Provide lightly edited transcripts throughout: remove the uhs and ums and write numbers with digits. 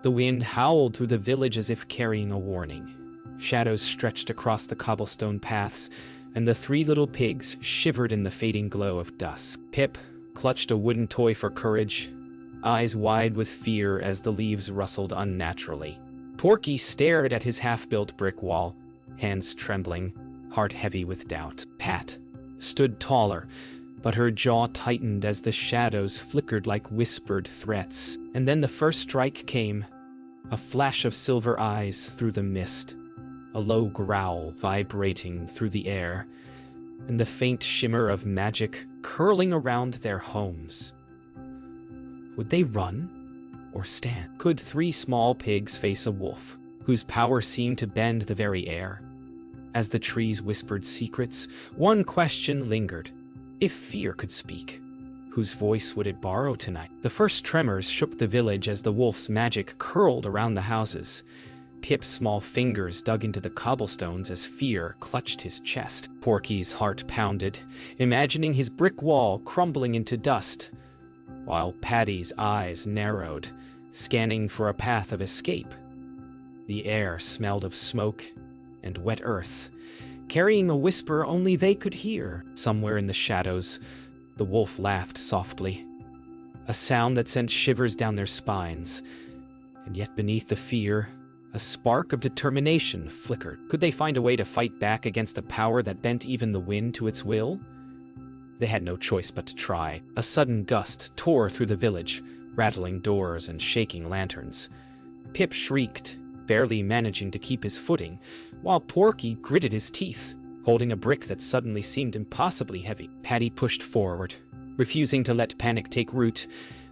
The wind howled through the village as if carrying a warning. Shadows stretched across the cobblestone paths, and the three little pigs shivered in the fading glow of dusk. Pip clutched a wooden toy for courage, eyes wide with fear as the leaves rustled unnaturally. Porky stared at his half-built brick wall, hands trembling, heart heavy with doubt. Pat stood taller, but her jaw tightened as the shadows flickered like whispered threats. And then the first strike came, a flash of silver eyes through the mist, a low growl vibrating through the air, and the faint shimmer of magic curling around their homes. Would they run or stand? Could three small pigs face a wolf, whose power seemed to bend the very air? As the trees whispered secrets, one question lingered. If fear could speak, whose voice would it borrow tonight? The first tremors shook the village as the wolf's magic curled around the houses. Pip's small fingers dug into the cobblestones as fear clutched his chest. Porky's heart pounded, imagining his brick wall crumbling into dust, while Patty's eyes narrowed, scanning for a path of escape. The air smelled of smoke and wet earth, carrying a whisper only they could hear. Somewhere in the shadows, the wolf laughed softly, a sound that sent shivers down their spines. And yet beneath the fear, a spark of determination flickered. Could they find a way to fight back against a power that bent even the wind to its will? They had no choice but to try. A sudden gust tore through the village, rattling doors and shaking lanterns. Pip shrieked, barely managing to keep his footing, while Porky gritted his teeth, holding a brick that suddenly seemed impossibly heavy. Patty pushed forward, refusing to let panic take root,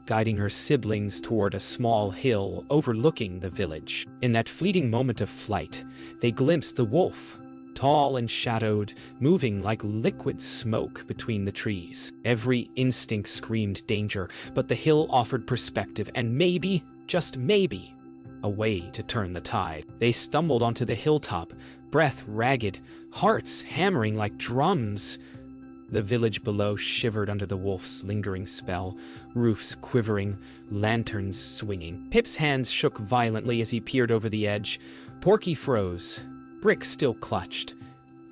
guiding her siblings toward a small hill overlooking the village. In that fleeting moment of flight, they glimpsed the wolf, tall and shadowed, moving like liquid smoke between the trees. Every instinct screamed danger, but the hill offered perspective and maybe, just maybe, a way to turn the tide. They stumbled onto the hilltop, breath ragged, hearts hammering like drums. The village below shivered under the wolf's lingering spell, roofs quivering, lanterns swinging. Pip's hands shook violently as he peered over the edge. Porky froze, brick still clutched,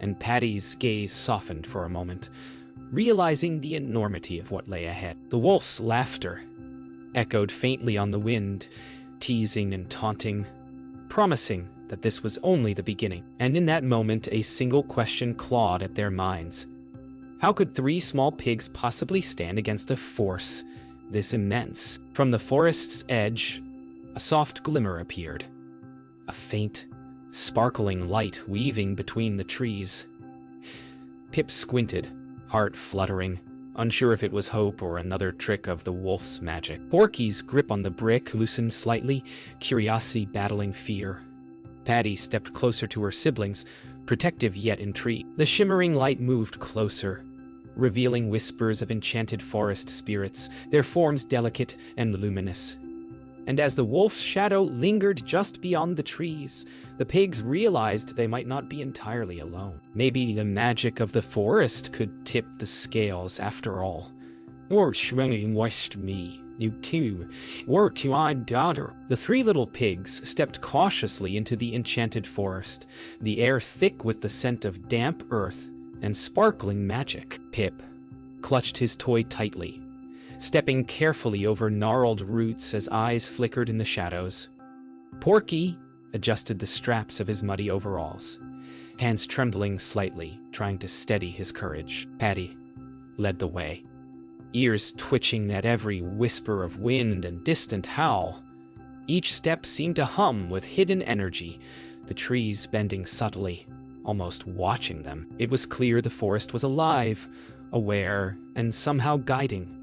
and Patty's gaze softened for a moment, realizing the enormity of what lay ahead. The wolf's laughter echoed faintly on the wind, teasing and taunting, promising that this was only the beginning. And in that moment, a single question clawed at their minds. How could three small pigs possibly stand against a force this immense? From the forest's edge, a soft glimmer appeared, a faint, sparkling light weaving between the trees. Pip squinted, heart fluttering, unsure if it was hope or another trick of the wolf's magic. Porky's grip on the brick loosened slightly, curiosity battling fear. Patty stepped closer to her siblings, protective yet intrigued. The shimmering light moved closer, revealing whispers of enchanted forest spirits, their forms delicate and luminous. And as the wolf's shadow lingered just beyond the trees, the pigs realized they might not be entirely alone. Maybe the magic of the forest could tip the scales after all. Or swinging west me, you too, or two-eyed daughter. The three little pigs stepped cautiously into the enchanted forest, the air thick with the scent of damp earth and sparkling magic. Pip clutched his toy tightly, stepping carefully over gnarled roots as eyes flickered in the shadows. Porky adjusted the straps of his muddy overalls, hands trembling slightly, trying to steady his courage. Patty led the way, ears twitching at every whisper of wind and distant howl. Each step seemed to hum with hidden energy, the trees bending subtly, almost watching them. It was clear the forest was alive, aware, and somehow guiding,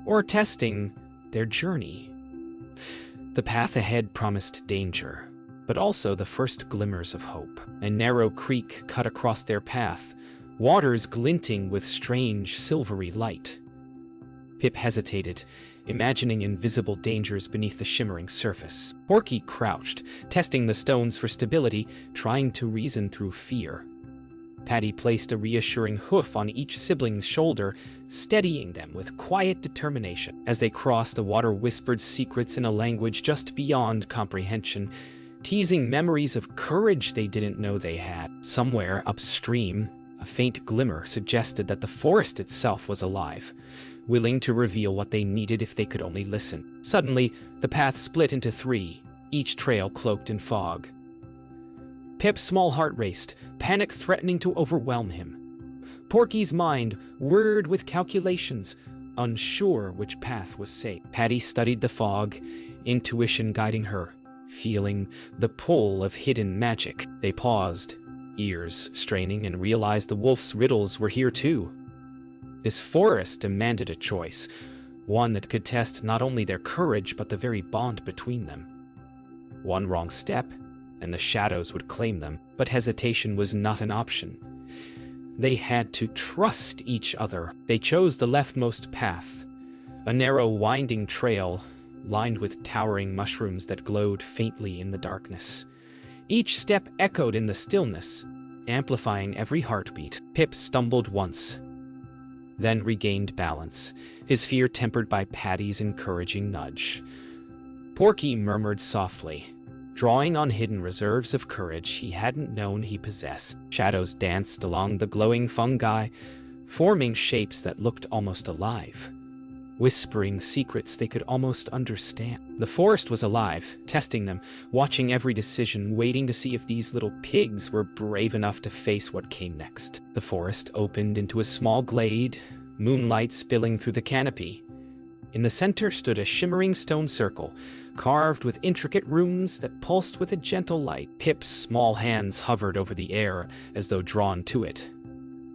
or testing, their journey. The path ahead promised danger, but also the first glimmers of hope. A narrow creek cut across their path, waters glinting with strange silvery light. Pip hesitated, imagining invisible dangers beneath the shimmering surface. Porky crouched, testing the stones for stability, trying to reason through fear. Patty placed a reassuring hoof on each sibling's shoulder, steadying them with quiet determination. As they crossed, the water whispered secrets in a language just beyond comprehension, teasing memories of courage they didn't know they had. Somewhere upstream, a faint glimmer suggested that the forest itself was alive, willing to reveal what they needed if they could only listen. Suddenly, the path split into three, each trail cloaked in fog. Pip's small heart raced, panic threatening to overwhelm him. Porky's mind whirred with calculations, unsure which path was safe. Patty studied the fog, intuition guiding her, feeling the pull of hidden magic. They paused, ears straining, and realized the wolf's riddles were here too. This forest demanded a choice, one that could test not only their courage but the very bond between them. One wrong step, and the shadows would claim them, but hesitation was not an option. They had to trust each other. They chose the leftmost path, a narrow, winding trail lined with towering mushrooms that glowed faintly in the darkness. Each step echoed in the stillness, amplifying every heartbeat. Pip stumbled once, then regained balance, his fear tempered by Patty's encouraging nudge. Porky murmured softly, drawing on hidden reserves of courage he hadn't known he possessed. Shadows danced along the glowing fungi, forming shapes that looked almost alive, whispering secrets they could almost understand. The forest was alive, testing them, watching every decision, waiting to see if these little pigs were brave enough to face what came next. The forest opened into a small glade, moonlight spilling through the canopy. In the center stood a shimmering stone circle, carved with intricate runes that pulsed with a gentle light. Pip's small hands hovered over the air as though drawn to it.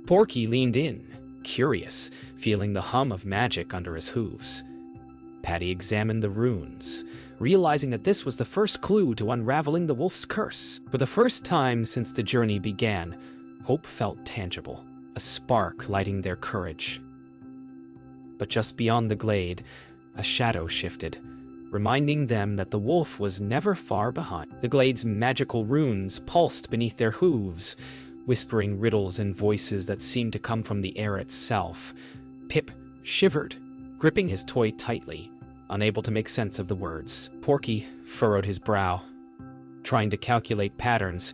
Porky leaned in, curious, feeling the hum of magic under his hooves. Patty examined the runes, realizing that this was the first clue to unraveling the wolf's curse. For the first time since the journey began, hope felt tangible, a spark lighting their courage. But just beyond the glade, a shadow shifted, reminding them that the wolf was never far behind. The glade's magical runes pulsed beneath their hooves, whispering riddles and voices that seemed to come from the air itself. Pip shivered, gripping his toy tightly, unable to make sense of the words. Porky furrowed his brow, trying to calculate patterns,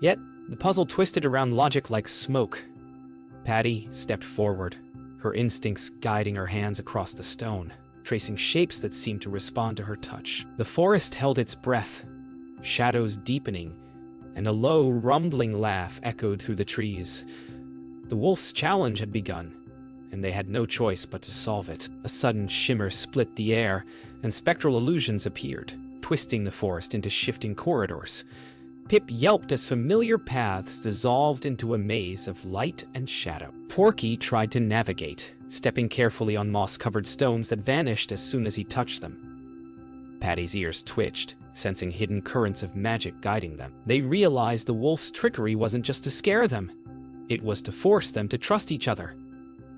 yet the puzzle twisted around logic like smoke. Patty stepped forward, her instincts guiding her hands across the stone, tracing shapes that seemed to respond to her touch. The forest held its breath, shadows deepening, and a low, rumbling laugh echoed through the trees. The wolf's challenge had begun, and they had no choice but to solve it. A sudden shimmer split the air, and spectral illusions appeared, twisting the forest into shifting corridors. Pip yelped as familiar paths dissolved into a maze of light and shadow. Porky tried to navigate, stepping carefully on moss-covered stones that vanished as soon as he touched them. Patty's ears twitched, sensing hidden currents of magic guiding them. They realized the wolf's trickery wasn't just to scare them. It was to force them to trust each other.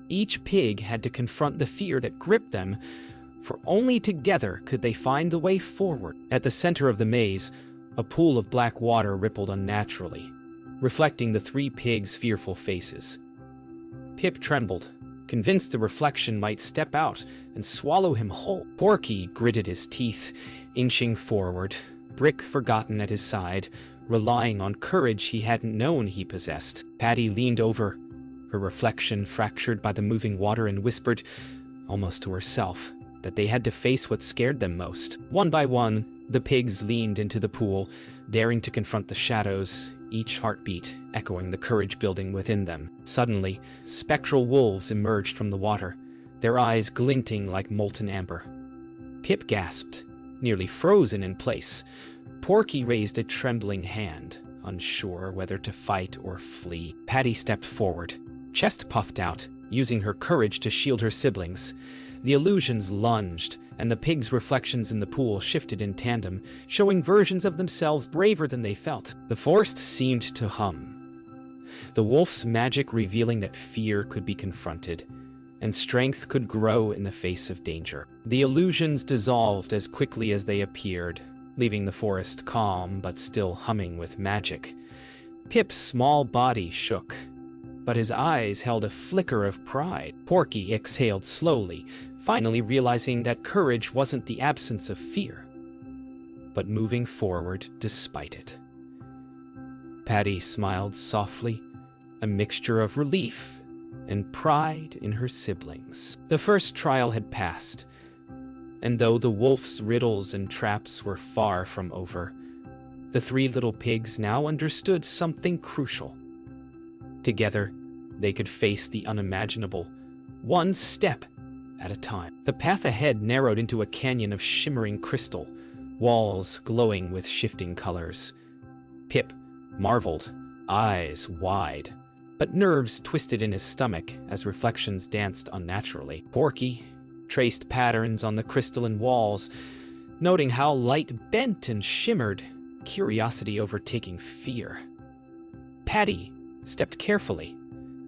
Each pig had to confront the fear that gripped them, for only together could they find the way forward. At the center of the maze, a pool of black water rippled unnaturally, reflecting the three pigs' fearful faces. Pip trembled, convinced the reflection might step out and swallow him whole. Porky gritted his teeth, inching forward, Brick forgotten at his side, relying on courage he hadn't known he possessed. Patty leaned over, her reflection fractured by the moving water, and whispered, almost to herself, that they had to face what scared them most. One by one, the pigs leaned into the pool, daring to confront the shadows, each heartbeat echoing the courage building within them. Suddenly, spectral wolves emerged from the water, their eyes glinting like molten amber. Pip gasped, nearly frozen in place. Porky raised a trembling hand, unsure whether to fight or flee. Patty stepped forward, chest puffed out, using her courage to shield her siblings. The illusions lunged, and the pigs' reflections in the pool shifted in tandem, showing versions of themselves braver than they felt. The forest seemed to hum, the wolf's magic revealing that fear could be confronted, and strength could grow in the face of danger. The illusions dissolved as quickly as they appeared, leaving the forest calm but still humming with magic. Pip's small body shook, but his eyes held a flicker of pride. Porky exhaled slowly, finally realizing that courage wasn't the absence of fear, but moving forward despite it. Patty smiled softly, a mixture of relief and pride in her siblings. The first trial had passed, and though the wolf's riddles and traps were far from over, the three little pigs now understood something crucial. Together, they could face the unimaginable, one step at a time. The path ahead narrowed into a canyon of shimmering crystal, walls glowing with shifting colors. Pip marveled, eyes wide, but nerves twisted in his stomach as reflections danced unnaturally. Porky traced patterns on the crystalline walls, noting how light bent and shimmered, curiosity overtaking fear. Patty stepped carefully,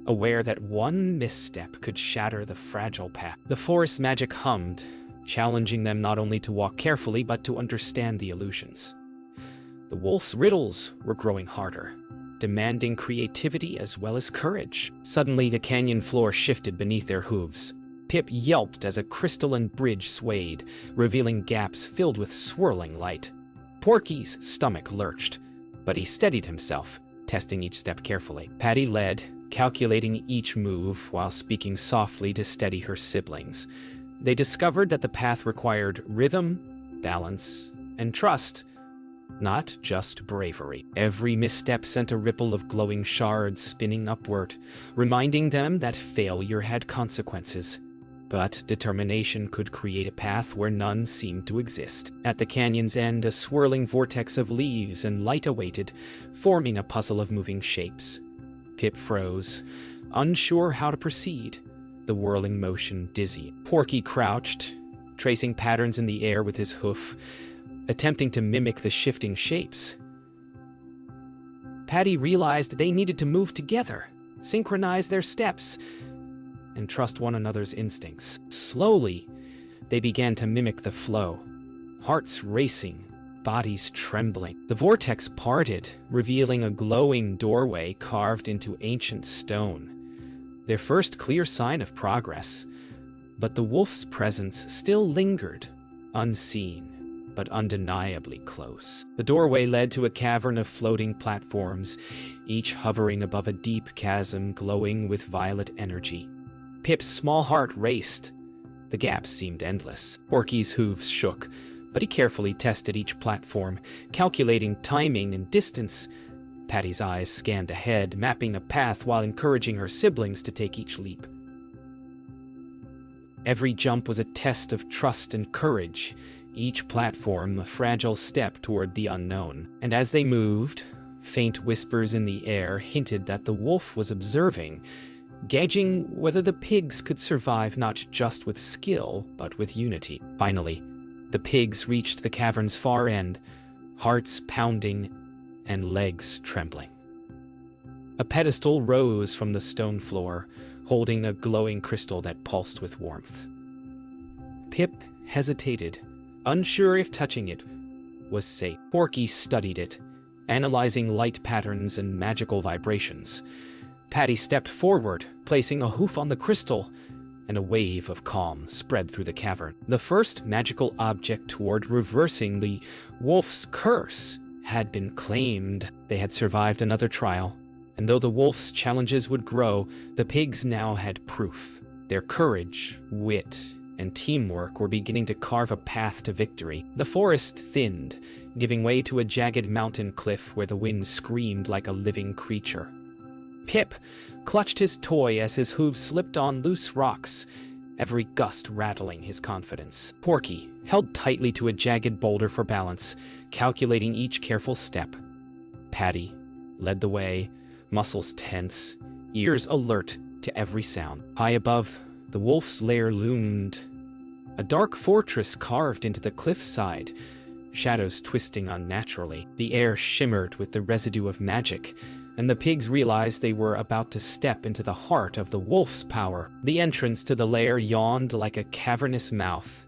aware that one misstep could shatter the fragile path. The forest magic hummed, challenging them not only to walk carefully but to understand the illusions. The wolf's riddles were growing harder, demanding creativity as well as courage. Suddenly, the canyon floor shifted beneath their hooves. Pip yelped as a crystalline bridge swayed, revealing gaps filled with swirling light. Porky's stomach lurched, but he steadied himself, testing each step carefully. Patty led, calculating each move while speaking softly to steady her siblings. They discovered that the path required rhythm, balance, and trust, not just bravery. Every misstep sent a ripple of glowing shards spinning upward, reminding them that failure had consequences. But determination could create a path where none seemed to exist. At the canyon's end, a swirling vortex of leaves and light awaited, forming a puzzle of moving shapes. Pip froze, unsure how to proceed, the whirling motion dizzy. Porky crouched, tracing patterns in the air with his hoof, attempting to mimic the shifting shapes. Patty realized they needed to move together, synchronize their steps, and trust one another's instincts. Slowly, they began to mimic the flow, hearts racing, bodies trembling. The vortex parted, revealing a glowing doorway carved into ancient stone. Their first clear sign of progress, but the wolf's presence still lingered, unseen, but undeniably close. The doorway led to a cavern of floating platforms, each hovering above a deep chasm glowing with violet energy. Pip's small heart raced. The gaps seemed endless. Porky's hooves shook, but he carefully tested each platform, calculating timing and distance. Patty's eyes scanned ahead, mapping a path while encouraging her siblings to take each leap. Every jump was a test of trust and courage, each platform a fragile step toward the unknown. And as they moved, faint whispers in the air hinted that the wolf was observing, gauging whether the pigs could survive not just with skill, but with unity. Finally, the pigs reached the cavern's far end, hearts pounding and legs trembling. A pedestal rose from the stone floor, holding a glowing crystal that pulsed with warmth. Pip hesitated, unsure if touching it was safe. Porky studied it, analyzing light patterns and magical vibrations. Patty stepped forward, placing a hoof on the crystal, and a wave of calm spread through the cavern. The first magical object toward reversing the wolf's curse had been claimed. They had survived another trial, and though the wolf's challenges would grow, the pigs now had proof. Their courage, wit, and teamwork were beginning to carve a path to victory. The forest thinned, giving way to a jagged mountain cliff where the wind screamed like a living creature. Pip clutched his toy as his hooves slipped on loose rocks, every gust rattling his confidence. Porky held tightly to a jagged boulder for balance, calculating each careful step. Patty led the way, muscles tense, ears alert to every sound. High above, the wolf's lair loomed, a dark fortress carved into the cliffside, shadows twisting unnaturally. The air shimmered with the residue of magic, and the pigs realized they were about to step into the heart of the wolf's power. The entrance to the lair yawned like a cavernous mouth,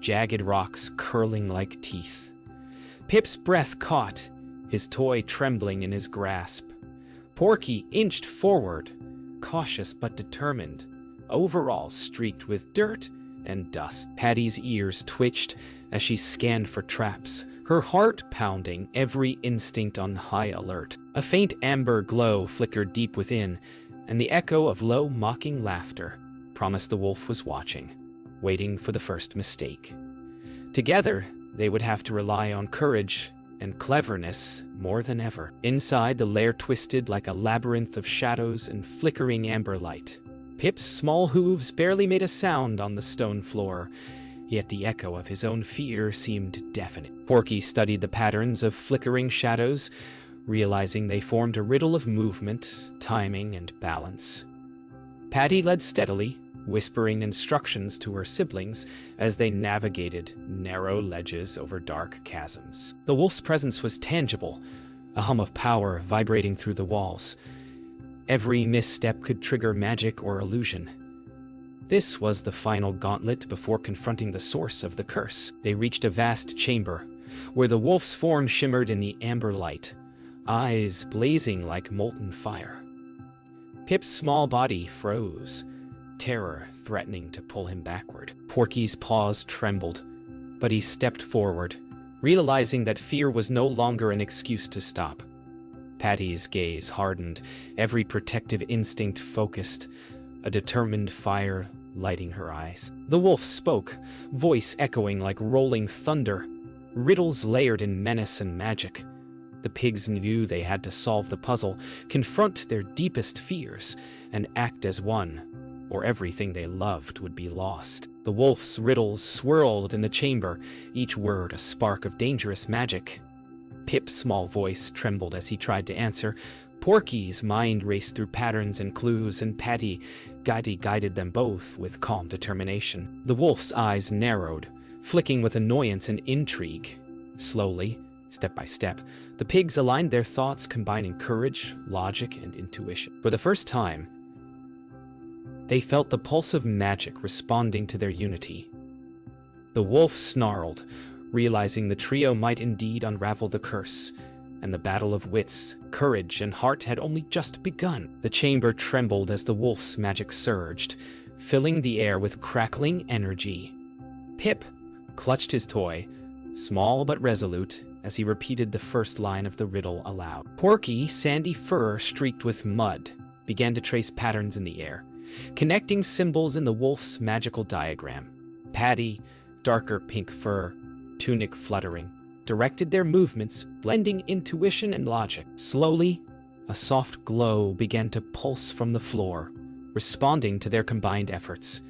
jagged rocks curling like teeth. Pip's breath caught, his toy trembling in his grasp. Porky inched forward, cautious but determined, overalls streaked with dirt and dust. Patty's ears twitched as she scanned for traps, her heart pounding, every instinct on high alert. A faint amber glow flickered deep within, and the echo of low, mocking laughter promised the wolf was watching, waiting for the first mistake. Together, they would have to rely on courage and cleverness more than ever. Inside, the lair twisted like a labyrinth of shadows and flickering amber light. Pip's small hooves barely made a sound on the stone floor, yet the echo of his own fear seemed deafening. Porky studied the patterns of flickering shadows, realizing they formed a riddle of movement, timing, and balance. Patty led steadily, whispering instructions to her siblings as they navigated narrow ledges over dark chasms. The wolf's presence was tangible, a hum of power vibrating through the walls. Every misstep could trigger magic or illusion. This was the final gauntlet before confronting the source of the curse. They reached a vast chamber, where the wolf's form shimmered in the amber light, eyes blazing like molten fire. Pip's small body froze, terror threatening to pull him backward. Porky's paws trembled, but he stepped forward, realizing that fear was no longer an excuse to stop. Patty's gaze hardened, every protective instinct focused, a determined fire lighting her eyes. The wolf spoke, voice echoing like rolling thunder, riddles layered in menace and magic. The pigs knew they had to solve the puzzle, confront their deepest fears, and act as one, or everything they loved would be lost. The wolf's riddles swirled in the chamber, each word a spark of dangerous magic. Pip's small voice trembled as he tried to answer. Porky's mind raced through patterns and clues, and Patty guided them both with calm determination. The wolf's eyes narrowed, flicking with annoyance and intrigue. Slowly, step by step, the pigs aligned their thoughts, combining courage, logic, and intuition. For the first time, they felt the pulse of magic responding to their unity. The wolf snarled, realizing the trio might indeed unravel the curse, and the battle of wits, courage, and heart had only just begun. The chamber trembled as the wolf's magic surged, filling the air with crackling energy. Pip clutched his toy, small but resolute, as he repeated the first line of the riddle aloud. Porky, sandy fur streaked with mud, began to trace patterns in the air, connecting symbols in the wolf's magical diagram. Patty, darker pink fur, tunic fluttering, directed their movements, blending intuition and logic. Slowly, a soft glow began to pulse from the floor, responding to their combined efforts.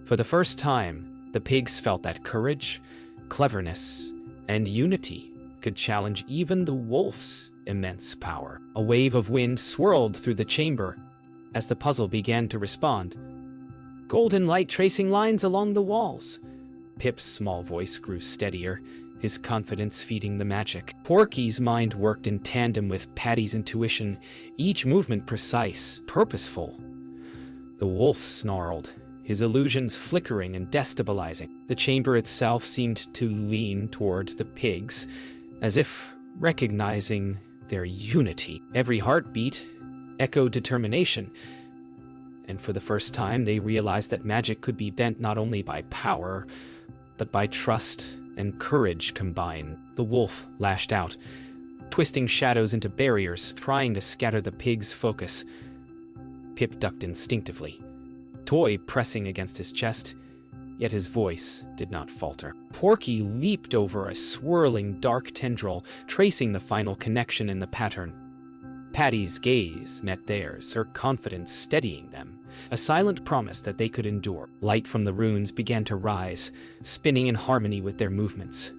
For the first time, the pigs felt that courage, cleverness, and unity could challenge even the wolf's immense power. A wave of wind swirled through the chamber as the puzzle began to respond. Golden light tracing lines along the walls. Pip's small voice grew steadier, his confidence feeding the magic. Porky's mind worked in tandem with Patty's intuition, each movement precise, purposeful. The wolf snarled, his illusions flickering and destabilizing. The chamber itself seemed to lean toward the pigs, as if recognizing their unity. Every heartbeat echoed determination, and for the first time they realized that magic could be bent not only by power, but by trust and courage combined. The wolf lashed out, twisting shadows into barriers, trying to scatter the pigs' focus. Pip ducked instinctively, toy pressing against his chest, yet his voice did not falter. Porky leaped over a swirling dark tendril, tracing the final connection in the pattern. Patty's gaze met theirs, her confidence steadying them, a silent promise that they could endure. Light from the runes began to rise, spinning in harmony with their movements.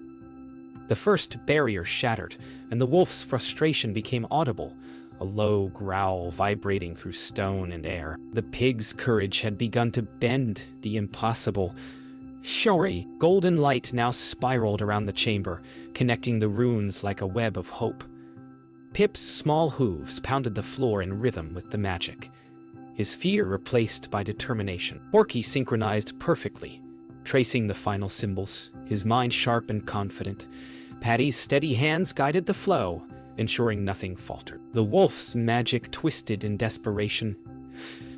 The first barrier shattered, and the wolf's frustration became audible, a low growl vibrating through stone and air. The pig's courage had begun to bend the impossible. Shori, golden light now spiraled around the chamber, connecting the runes like a web of hope. Pip's small hooves pounded the floor in rhythm with the magic, his fear replaced by determination. Porky synchronized perfectly, tracing the final symbols, his mind sharp and confident. Patty's steady hands guided the flow, ensuring nothing faltered. The wolf's magic twisted in desperation,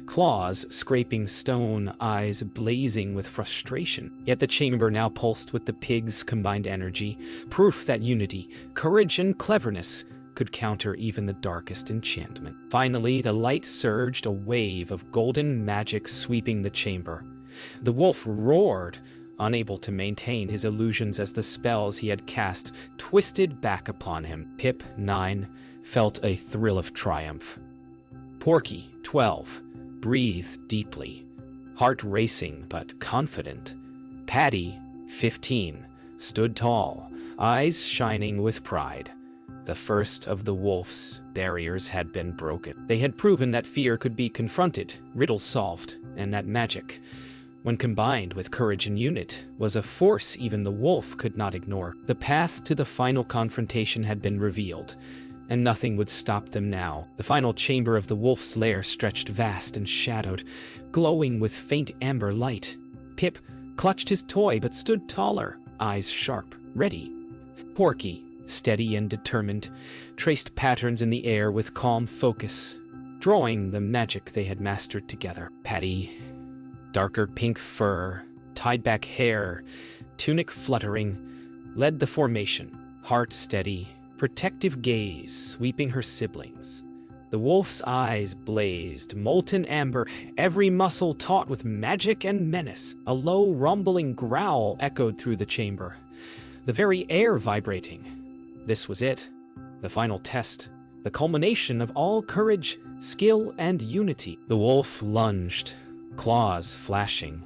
claws scraping stone, eyes blazing with frustration. Yet the chamber now pulsed with the pig's combined energy, proof that unity, courage, and cleverness could counter even the darkest enchantment. Finally, the light surged, a wave of golden magic sweeping the chamber. The wolf roared, unable to maintain his illusions as the spells he had cast twisted back upon him. Pip, 9, felt a thrill of triumph. Porky, 12, breathed deeply, heart racing but confident. Patty, 15, stood tall, eyes shining with pride. The first of the wolf's barriers had been broken. They had proven that fear could be confronted, riddles solved, and that magic, when combined with courage and unit, was a force even the wolf could not ignore. The path to the final confrontation had been revealed, and nothing would stop them now. The final chamber of the wolf's lair stretched vast and shadowed, glowing with faint amber light. Pip clutched his toy but stood taller, eyes sharp, ready. Porky, steady and determined, traced patterns in the air with calm focus, drawing the magic they had mastered together. Patty, darker pink fur, tied-back hair, tunic fluttering, led the formation, heart steady, protective gaze sweeping her siblings. The wolf's eyes blazed, molten amber, every muscle taut with magic and menace. A low, rumbling growl echoed through the chamber, the very air vibrating. This was it, the final test, the culmination of all courage, skill, and unity. The wolf lunged, claws flashing,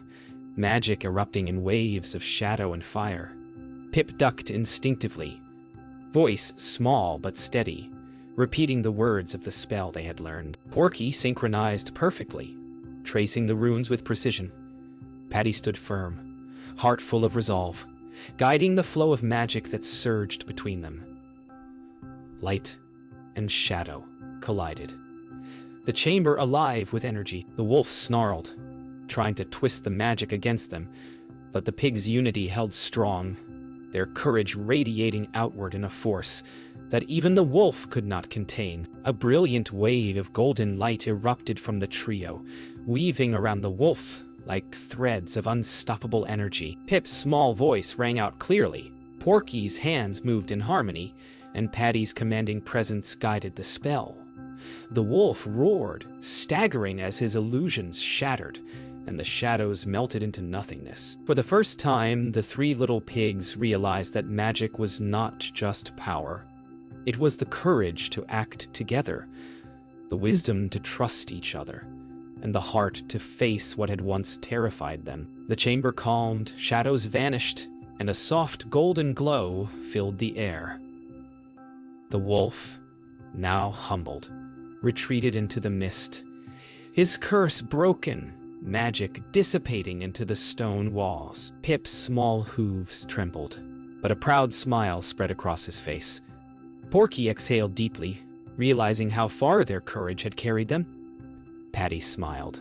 magic erupting in waves of shadow and fire. Pip ducked instinctively, voice small but steady, repeating the words of the spell they had learned. Porky synchronized perfectly, tracing the runes with precision. Patty stood firm, heart full of resolve, guiding the flow of magic that surged between them. Light and shadow collided, the chamber alive with energy. The wolf snarled, trying to twist the magic against them, but the pig's unity held strong, their courage radiating outward in a force that even the wolf could not contain. A brilliant wave of golden light erupted from the trio, weaving around the wolf like threads of unstoppable energy. Pip's small voice rang out clearly, Porky's hands moved in harmony, and Patty's commanding presence guided the spell. The wolf roared, staggering as his illusions shattered, and the shadows melted into nothingness. For the first time, the three little pigs realized that magic was not just power. It was the courage to act together, the wisdom to trust each other, and the heart to face what had once terrified them. The chamber calmed, shadows vanished, and a soft golden glow filled the air. The wolf, now humbled, retreated into the mist, his curse broken, magic dissipating into the stone walls. Pip's small hooves trembled, but a proud smile spread across his face. Porky exhaled deeply, realizing how far their courage had carried them. Patty smiled,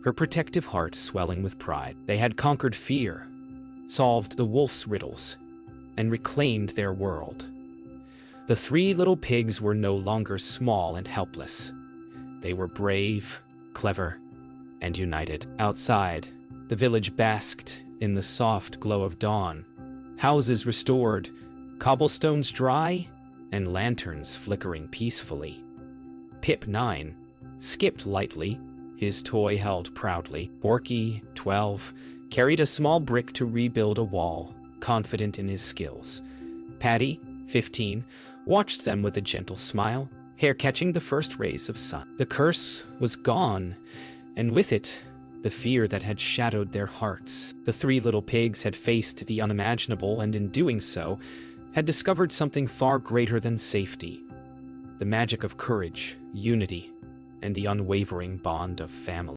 her protective heart swelling with pride. They had conquered fear, solved the wolf's riddles, and reclaimed their world. The three little pigs were no longer small and helpless. They were brave, clever, and united. Outside, the village basked in the soft glow of dawn. Houses restored, cobblestones dry, and lanterns flickering peacefully. Pip, 9, skipped lightly, his toy held proudly. Porky, 12, carried a small brick to rebuild a wall, confident in his skills. Patty, 15, watched them with a gentle smile, hair catching the first rays of sun. The curse was gone, and with it, the fear that had shadowed their hearts. The three little pigs had faced the unimaginable, and in doing so, had discovered something far greater than safety: the magic of courage, unity, and the unwavering bond of family.